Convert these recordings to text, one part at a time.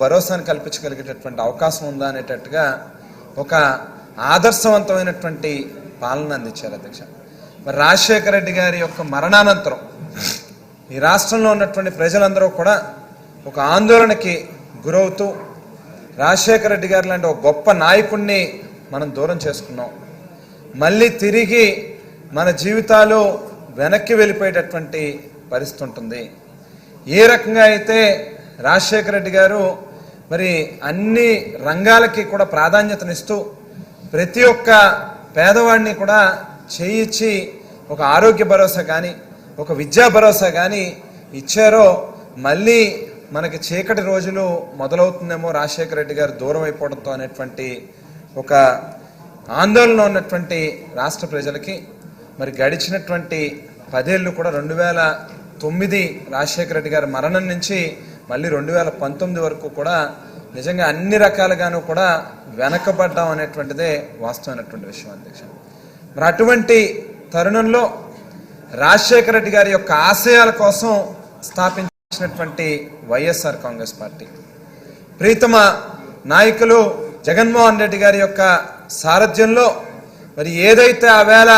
భరోసాను కల్పించగలిగేటటువంటి అవకాశం ఉందా అనేటట్టుగా ఒక ఆదర్శవంతమైనటువంటి పాలన అందించారు అధ్యక్ష. మరి రాజశేఖర రెడ్డి గారి యొక్క మరణానంతరం ఈ రాష్ట్రంలో ఉన్నటువంటి ప్రజలందరూ కూడా ఒక ఆందోళనకి గురవుతూ రాజశేఖర రెడ్డి గారు లాంటి ఒక గొప్ప నాయకుడిని మనం దూరం చేసుకున్నాం. మళ్ళీ తిరిగి మన జీవితాలు వెనక్కి వెళ్ళిపోయేటటువంటి పరిస్థితి ఉంటుంది. ఏ రకంగా అయితే రాజశేఖర రెడ్డి గారు మరి అన్ని రంగాలకి కూడా ప్రాధాన్యతనిస్తూ ప్రతి ఒక్క పేదవాడిని కూడా చేయించి ఒక ఆరోగ్య భరోసా కానీ ఒక విద్యా భరోసా కానీ ఇచ్చారో మళ్ళీ మనకి చీకటి రోజులు మొదలవుతుందేమో రాజశేఖర రెడ్డి గారు దూరం అయిపోవడంతో అనేటువంటి ఒక ఆందోళన ఉన్నటువంటి రాష్ట్ర ప్రజలకి మరి గడిచినటువంటి 10 ఏళ్ళు కూడా 2009 రాజశేఖర రెడ్డి గారి మరణం నుంచి మళ్ళీ 2019 వరకు కూడా నిజంగా అన్ని రకాలుగాను కూడా వెనకబడ్డాం అనేటువంటిదే వాస్తవమైనటువంటి విషయం అధ్యక్ష. మరి అటువంటి తరుణంలో రాజశేఖర రెడ్డి గారి యొక్క ఆశయాల కోసం స్థాపించినటువంటి వైఎస్ఆర్ కాంగ్రెస్ పార్టీ ప్రీతమ నాయకులు జగన్మోహన్ రెడ్డి గారి యొక్క సారథ్యంలో మరి ఏదైతే ఆవేళ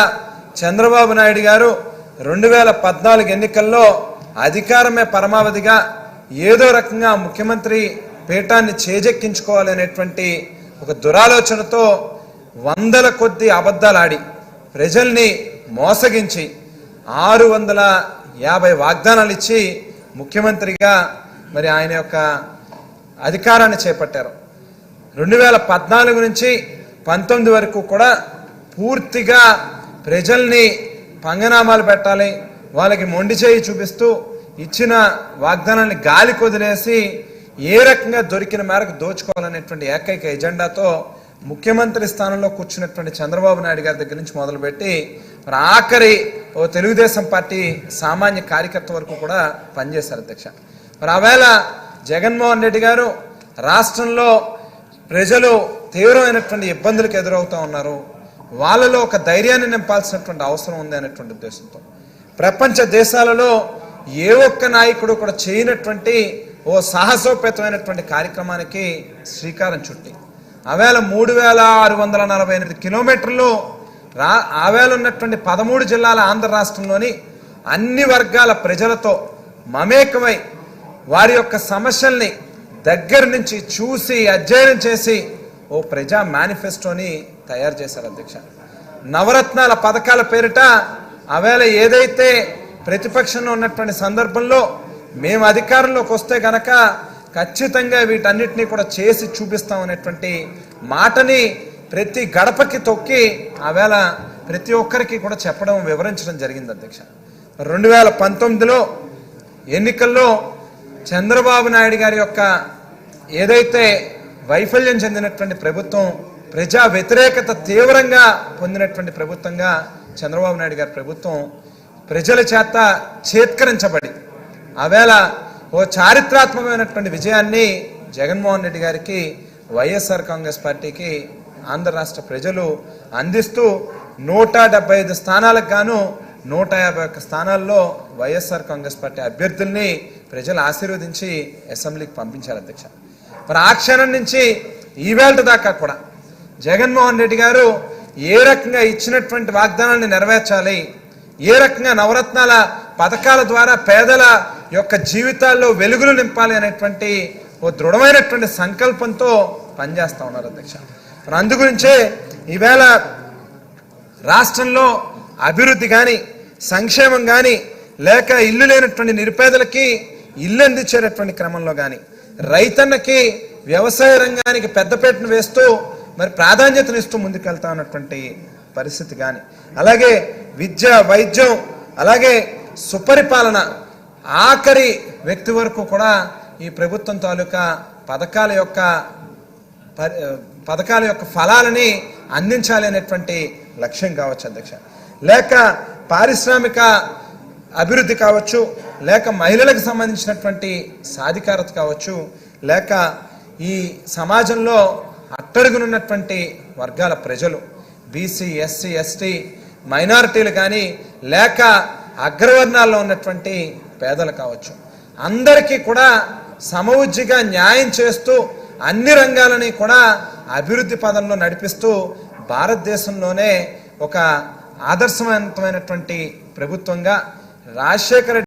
చంద్రబాబు నాయుడు గారు 2014 ఎన్నికల్లో అధికారమే పరమావధిగా ఏదో రకంగా ముఖ్యమంత్రి పీఠాన్ని చేజెక్కించుకోవాలి అనేటువంటి ఒక దురాలోచనతో వందల కొద్ది అబద్ధాలు ఆడి ప్రజల్ని మోసగించి 650 వాగ్దానాలు ఇచ్చి ముఖ్యమంత్రిగా మరి ఆయన యొక్క అధికారాన్ని చేపట్టారు. 2014 నుంచి 19 వరకు కూడా పూర్తిగా ప్రజల్ని పంగనామాలు పెట్టాలి, వాళ్ళకి మొండి చేయి చూపిస్తూ ఇచ్చిన వాగ్దానాన్ని గాలి కొదిలేసి ఏ రకంగా దొరికిన మేరకు దోచుకోవాలనేటువంటి ఏకైక ఎజెండాతో ముఖ్యమంత్రి స్థానంలో కూర్చున్నటువంటి చంద్రబాబు నాయుడు గారి దగ్గర నుంచి మొదలుపెట్టి మరి ఆఖరి ఓ తెలుగుదేశం పార్టీ సామాన్య కార్యకర్త వరకు కూడా పనిచేశారు అధ్యక్ష. మరి ఆవేళ జగన్మోహన్ రెడ్డి గారు రాష్ట్రంలో ప్రజలు తీవ్రమైనటువంటి ఇబ్బందులకు ఎదురవుతూ ఉన్నారు, వాళ్ళలో ఒక ధైర్యాన్ని నింపాల్సినటువంటి అవసరం ఉంది అనేటువంటి ఉద్దేశంతో ప్రపంచ దేశాలలో ఏ ఒక్క నాయకుడు కూడా చేయనటువంటి ఓ సాహసోపేతమైనటువంటి కార్యక్రమానికి శ్రీకారం చుట్టి ఆవేళ 3648 కిలోమీటర్లు ఆవేళ ఉన్నటువంటి 13 జిల్లాల ఆంధ్ర రాష్ట్రంలోని అన్ని వర్గాల ప్రజలతో మమేకమై వారి యొక్క సమస్యల్ని దగ్గర నుంచి చూసి అధ్యయనం చేసి ఓ ప్రజా మేనిఫెస్టోని తయారు చేశారు అధ్యక్ష. నవరత్నాల పథకాల పేరిట ఆవేళ ఏదైతే ప్రతిపక్షంలో ఉన్నటువంటి సందర్భంలో మేము అధికారంలోకి వస్తే గనక ఖచ్చితంగా వీటన్నిటినీ కూడా చేసి చూపిస్తాం అనేటువంటి మాటని ప్రతి గడపకి తొక్కి ఆవేళ ప్రతి ఒక్కరికి కూడా చెప్పడం వివరించడం జరిగింది అధ్యక్ష. 2019లో ఎన్నికల్లో చంద్రబాబు నాయుడు గారి యొక్క ఏదైతే వైఫల్యం చెందినటువంటి ప్రభుత్వం, ప్రజా వ్యతిరేకత తీవ్రంగా పొందినటువంటి ప్రభుత్వంగా చంద్రబాబు నాయుడు గారి ప్రభుత్వం ప్రజల చేత చేత్కరించబడి ఆవేళ ఓ చారిత్రాత్మకమైనటువంటి విజయాన్ని జగన్మోహన్ రెడ్డి గారికి వైఎస్ఆర్ కాంగ్రెస్ పార్టీకి ఆంధ్ర రాష్ట్ర ప్రజలు అందిస్తూ 175 స్థానాలకు గాను 151 స్థానాల్లో వైఎస్ఆర్ కాంగ్రెస్ పార్టీ అభ్యర్థుల్ని ప్రజలు ఆశీర్వదించి అసెంబ్లీకి పంపించారు అధ్యక్ష. మరి ఆ క్షణం నుంచి ఈవేళ దాకా కూడా జగన్మోహన్ రెడ్డి గారు ఏ రకంగా ఇచ్చినటువంటి వాగ్దానాన్ని నెరవేర్చాలి, ఏ రకంగా నవరత్నాల పథకాల ద్వారా పేదల యొక్క జీవితాల్లో వెలుగులు నింపాలి అనేటువంటి ఓ దృఢమైనటువంటి సంకల్పంతో పనిచేస్తూ ఉన్నారు అధ్యక్ష. మరి అందుగురించే ఈవేళ రాష్ట్రంలో అభివృద్ధి కానీ సంక్షేమం కానీ లేక ఇల్లు లేనటువంటి నిరుపేదలకి ఇల్లు అందించేటటువంటి క్రమంలో కానీ రైతన్నకి వ్యవసాయ రంగానికి పెద్దపీటను వేస్తూ మరి ప్రాధాన్యతనిస్తూ ముందుకెళ్తా ఉన్నటువంటి పరిస్థితి కానీ అలాగే విద్య వైద్యం అలాగే సుపరిపాలన ఆఖరి వ్యక్తి వరకు కూడా ఈ ప్రభుత్వం తాలూకా పథకాల యొక్క ఫలాలని అందించాలి అనేటువంటి లక్ష్యం కావచ్చు అధ్యక్ష. లేక పారిశ్రామిక అభివృద్ధి కావచ్చు, లేక మహిళలకు సంబంధించినటువంటి సాధికారత కావచ్చు, లేక ఈ సమాజంలో అట్టడుగునున్నటువంటి వర్గాల ప్రజలు బీసీ ఎస్సీ ఎస్టీ మైనారిటీలు కానీ లేక అగ్రవర్ణాల్లో ఉన్నటువంటి పేదలు కావచ్చు, అందరికీ కూడా సమవుజ్జిగా న్యాయం చేస్తూ అన్ని రంగాలని కూడా అభివృద్ధి పదంలో నడిపిస్తూ భారతదేశంలోనే ఒక ఆదర్శవంతమైనటువంటి ప్రభుత్వంగా రాజశేఖర